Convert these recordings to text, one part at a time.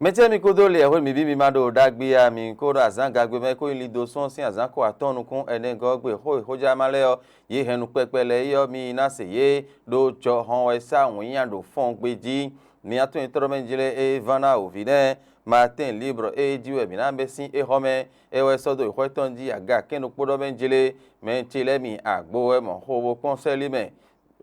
Mete mi kodo le ehwe mi bi mi mado dagbe ya mi kodo azanga gbe me ko ilido son sin azanko atonu kun ene gogbe hoja maleo ye henu pepele yo mi na se ye do cho hon esa won do fon gbeji mi atun itoro menjile e vana ovine Martin libre e diwe mi na besin e home e we sodo ihwetonji aga kenu podo menjile menchile mi agbo e mo hobo konseli me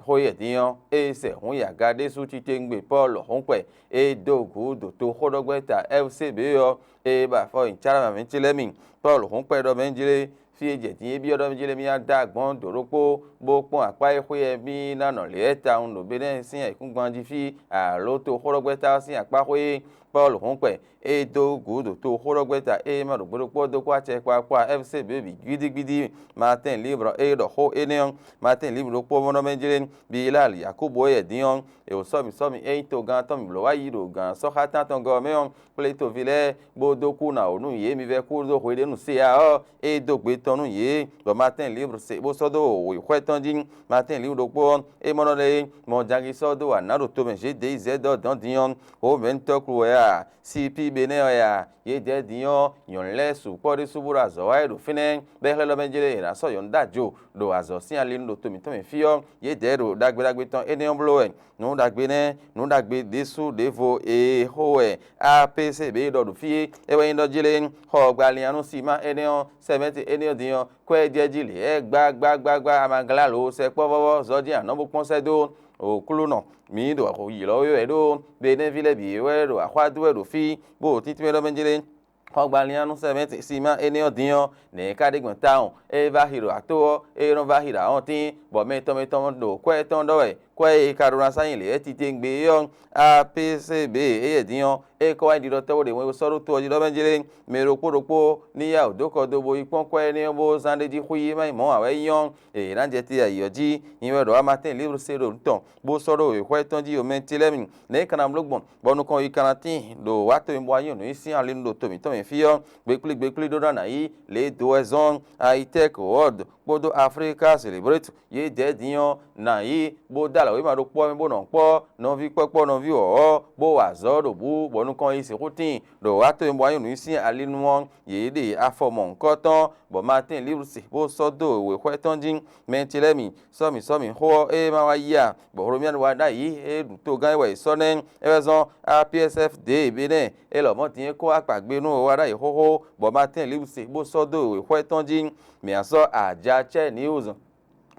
hoye diyan ese hun ya gade su ti tengbe Paul hunpe e dogu do to khodogbeta FCB yo e ba fo inchara ma menchilemi Paul hunpe do menjile fi eje tin bi odo menjile mi ada gbon doropo bo pon apa e hoye mi na no le eta un no bene sin e kun gbanji fi a lo to khodogbeta sin apa hoye Paul hunpe e dogu do to khodogbeta e ma do gboropo do kwa che kwa FCB bi gidigidi Martin libre e do ho enion Martin libre po mono menjile Bilal Yakubu ye dion e o somi e to gan to mi lo wa yiro gan so khatan ton go meon ple to vile bo do ku na onu ye mi ve ku do hoide nu se ya o e do gbe tonu ye do Martin libre se bo so do o khweton din Martin libre do po e mono le mo jangi so do anaro to men je de z do don dion o men to ku ya CP bene ya ye de dion yon le su po de subura zo wa do finen be hele benjele na so yon dajo do azo sin ale ndo to mi fio ye de ro dagbe ton ene blowen nu dagbe ne nu dagbe desu devo e hoe APCB do fie e we ndo jile ho gbalianu sima ene on 70 ene odion kwe jejile e gba amagala lo se povovo zodi an bo ponse do o kuluno mi do ko yilo yo e do be ne vile bi we do akwadu e do fi bo titime do benjile Ogbalianu 70 sima ene odion ne kadigban taun e va hiro ato e ron va hira on tin bo meto do kwe ton do e kwe karura sayin le ti tengbe yon APCB e dion e ko wa diro to de won so to ji do benjele mero podopo ni ya odoko do bo ipon kwe ni bo zande ji khuyi mai mo awe yon e ranje ti ayoji yin do Martin libre se do ton bo so do e kwe ton ji o mentilemi ne kanam logbon bonu kon ikanatin do wato mbo ayon no isi alin do to mi fio gbekli do na yi le doison high-tech world bodo Africa celebrate ye de dion na yi bo dala we ma do po mi bo no po no vi popo no vi o bo wa zo do bu bonu kan yi se kutin do wa to mo ayon ni sin alinu won ye de afomo nkan ton bo Martin libre se bo so do we kweton jin mentilemi so mi ho e ma wa ya bo romian wa da yi e to gan we so nen e bezon APSF de bene e lo mo tin ko apagbe nu wa da yi ho bo Martin libre se bo so do we kweton jin mi aso ajache news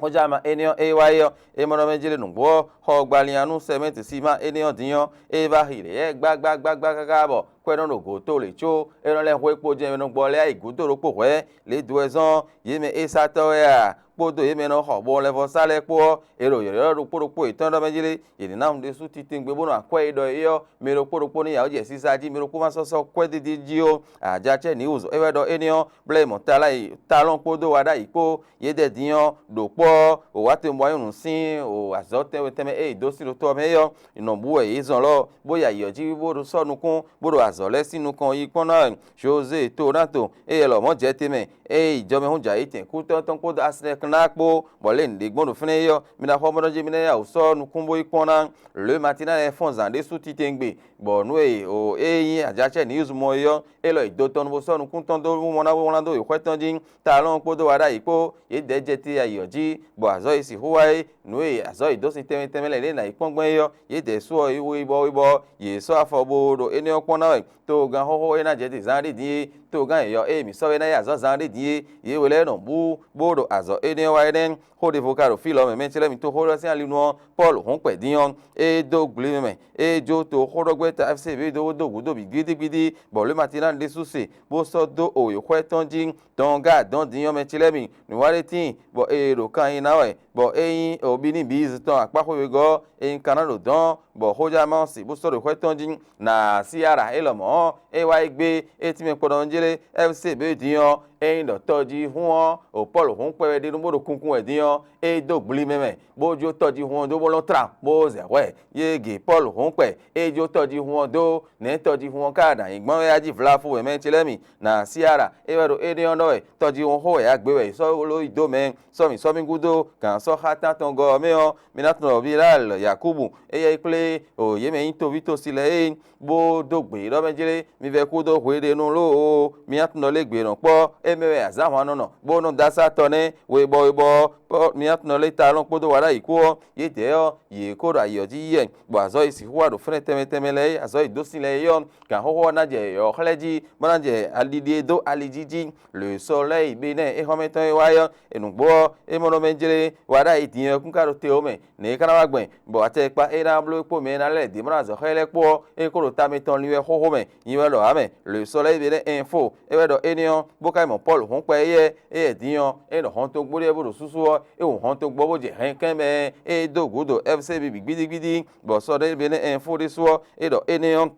Hojama enion ewayo e mono menjile nugbo ho gbalianu cement sima enion dion e ba hire e gba bo kweno no go to le cho e no le ho epo je no gbo le ai gudo ro po we le duezon yeme esato ya podo yeme no ho bo le fo sale po ero yo ro po itan do menjile yini na unde su titingbe bo no akwe do yo me ro po ni ya o je sisaji me ro po ma so kwe didi ji o ajache news e we do enion blame talai talon podo wada ipo ye de dion do po o wate mbo ayun sin o azote we teme e do si lo to meyo inombu e izon lo boya yoji bo ro sonu kun bo ro azole sinu kan yi pona Jose to nato e lo mo je teme e ijo me hunja iten ku ton ko asne knapo bole ndi gbon fune yo mi na ho mo je mi na ya o sonu kun bo ipona le matinal e fonzan de suti tengbe bo nu e o yin ajache news mo yo e lo ido ton bo sonu kun ton do mo na wo na do ikweton jin talon podo wada ipo ye deje ti ayoji bo azo isi huwai nui azo idosi teme le na ipongben yo ye de so ibo ye so afobo do eni opon na to gan hoho ena je ti zanri di to gan yo mi so na ya azo zanri di ye wele no bu bodo azo eni wa eden ho de vocaro filo me mentile mi to ho sin alinu Paul hon pe dion e do gble me e jo to horogbeta FCB do gudo bi gidigidi bo le matinal de susi bo so do o yo kweton jin don ga don dion mentile mi ni wale tin bo e ro kan yin na we bo eyin obi ni biz ton apapo we go eyin kanado don bo hoja ma si bo so ro kweton jin na siara elomo e wa igbe e ti me podon jele FCB dion do toji huon o Paul hon pe de no mo kunkun ediyan do gbli meme bojo toji huon do bolon tra bo ze we yege Paul hon pe jo toji huon do ne toji huon kada igbon ya ji vla fu we me tilemi na siara ewero ediyan do toji huon ho ya gbe we so lo ido men so mi gudo kan so hata ton go me o minatno viral Yakubu eye iple o ye me into vito sile bo do gbe do menjele mi ve ku do hwe de nu lo mi atno le gbe ran po emewe azahun no bo no dasa tone we bo mi atno le ta lon podo wara iku ye de o ye ko ra yo ji ye bo azo isi huwa do fene teme le azo idosin le yo kan ho na je yo khleji bona je alidi do alijiji le soleil bene e hometon e wayo enugbo e mono menjele wara idiyan kun karo te o me ne kana wa gben bo ate pa e na blo po me na le di mona zo khele po e ko ro ta me ton liwe ho me yiwe lo ame le soleil bene info e we do enion bo kai mo Paul hon pe ye e diyan e no hon to gbore bo susu o e o hon to gbo bo je hen kan me e do gudo FCB gbidi bo so de bene info de so e do enion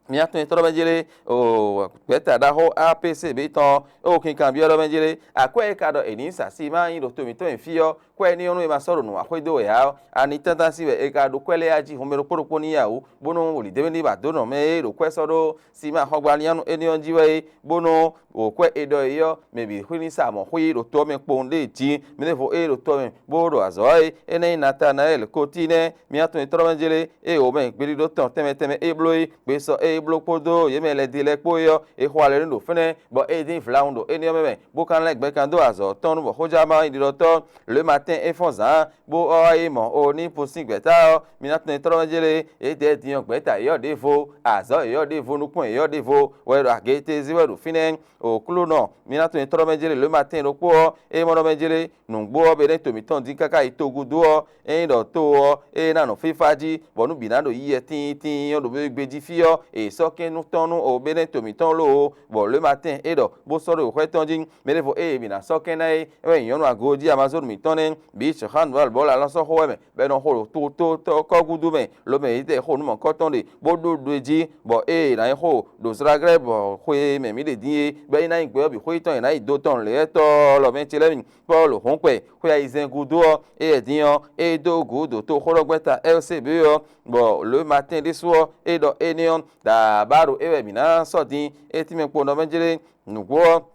mi atun itoro benjele o peta da ho APC be ton o kin kan bi oro benjele akwe ka do eni sasi ma yin do to mi to enfio kwe ni onu e ma soro nu akwedo ya ani tanta si be e ka do kwele aji ho mero poropo ni yawo bono oli debe ni ba do no me ro kwe soro si ma ho gba ni anu eni onji we bono o kwe edo yo maybe huni sa mo hui ro to me ponde ti me ne fo e ro to me boro azoi ene Nathanael Kotine mi atun itoro benjele e o me gberi do ton teme e bloi pe so blokodo yemele dile poyo e hwale ndo fene bo edin flaundo eni meme bo kan legbe kan do azo ton bo hojama indiro to le matin e fonza bo oimo oni posin gbeta o minatne trojele e de dion gbeta yo defo azo yo defo nukun yo defo wero agete ziweru finen o klono minatne trojele le matin ro po e mono menjele nungbo be to miton din kaka itogudo o e ndo to o e na no fifaji bo nu binado yi tin yo do be gbeji fio e sokin nous tonu o bene to mi ton lo bo le matin e do bo soro o hetonjin mere fo e bi na sokin na e yonu agoji amazon mi tonen bi chahan wal bol ala so ho me be no ho to ko gudu me lo me ide ho nu mo ko ton de bo do doji bo e na ho do zragreb bo ho e me mi de die be na igbe bi ho ton na ido ton le to lo me ti le mi paul hon pe ho ya izen gudu o e dion e do gudu to horogbeta LCB o bo le matin de so e do enion da baro ewe mina sodin eti me po no menjele nugo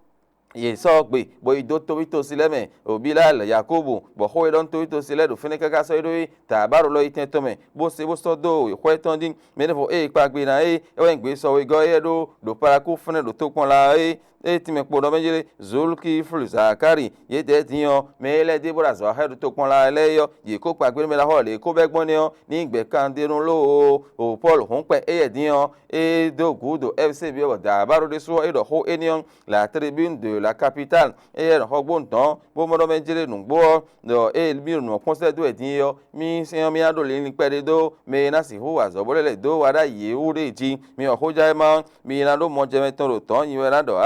ye so gbe bo ido to sileme Bilal Yakubu bo ho don to sile do fene kaka so ido ta baro lo iten to me bo so do ho etondin me ne fo e pa gbe na e we gbe so we go ye do para ku fene do to pon la eti me po no menjele Zulki Zakari ye de dion me le de bora zo he do to pon la le yo ye ko pa gbe me la ho le ko be gbon ni o ni gbe kan derun lo o Paul hon pe e dion e do gudo FCB o da baro de so e do ho enion la tribune de la capitale et hogbon ton bo mo menjele nungbo do e mi no conseil do edin yo mi se mi ado le ni pede do me na si ho azo bolele do wada ye ure ji mi o hoja ma mi na do mo je meton ro ton yin na do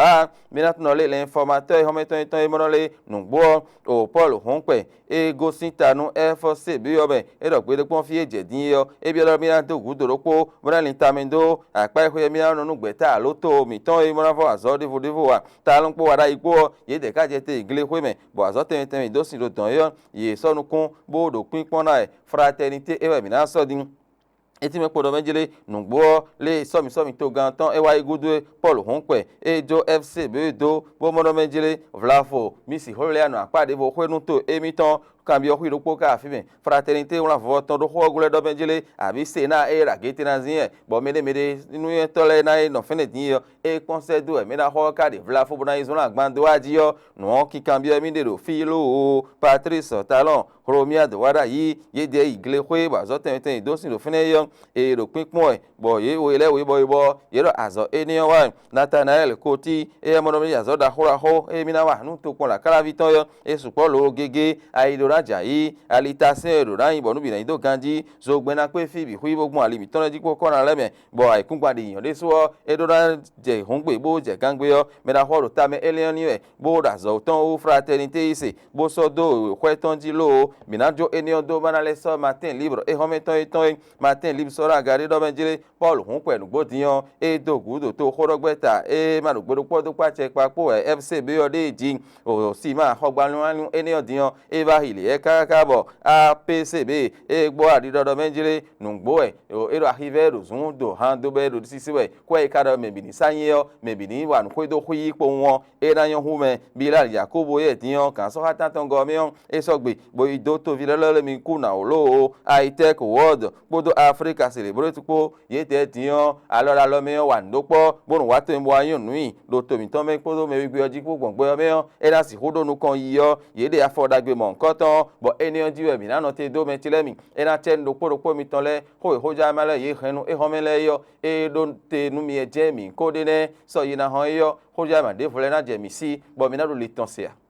mi na tun le informateur ho meton ton e mo le nungbo o Paul honpe e go sintanu FC bi yo be e do pe de pon fi eje din yo e bi lo mi na do gudo ro po mo na lin tamendo apa e ho mi na no gbeta lo to mi ton e mo na fo azo devo wa ta lo po wada ipo ye de ka je te igle hwe me bo azo temi do sin lo don yo ye so nu kun bo do pin pon na fraternité e we mi na so din eti me podo menjele nungbo le somi to gantan e wa igudu Paul honpe e jo FCB do bo modo menjele vlafo misi holeano apade bo hwenu to emiton cambio hui ropo ka fime fraternité on la voton do hogule do benjele abi sena e ragete na zin bo mede inu ye tole na no fene din e conseil do e me na ho ka de vlafo bona izon la gbando aji yo no ki cambio mi de do filo Patrice Talon Romia de wada yi ye de igle hwe ba zo ten do sin do fene yo e ro pinpon bo ye o ile we bo ye ro azo eniyan wa Nathanael Koti e mo no mi azo da hora ho e mi na wa nu to pon la kala viton yo e supo lo gege aido rajayi alitasem ro ran bo nu bi na do ganji zo gbena pe fi bi hui bogun alimi ton ji ko kona leme bo aikun gbade yan de so edo ra je hungbe bo je gangbe yo me da horo ta me elion ni bo da zo ton o fraternité ise bo so do kweton ji lo minajo enion do bana le so matin libre e home ton matin libre so ra gari do benjire Paul hun pẹ̀lú gbodiyan e do gudo to khorogbeta e ma gbodo podo pa che papo FCB ode ji o si ma hogbanu enion diyan e ba ile e kakabo APCB e gbo adidodo benjire nungbo o ero ahiveru zun do han do be do sisiwe ko e kado me bini sanyo me bini wa ko do hui po won e na yan hume Bilal Yakubu ye diyan kan so hatan ton go mi on e so gbe bo ido to vilele mi kuna olo high tech world gbodo Africa celebrate po ye te diyan alora lo mi wa ndopo borun wa to mo ayun nui do to mi ton me gbodo me gbe oji po gbongbo mi on e na si hodo nu kan yiyo ye de afodagbe mo nkan ton bo eniyan jiwe mi na no te do me tilemi e na chen do po mi ton le ho hoja male ye henu e homele yo e do te nu mi e je mi ko de ne so yina han yo hoja ma de vole na je mi si bo mi na do le ton se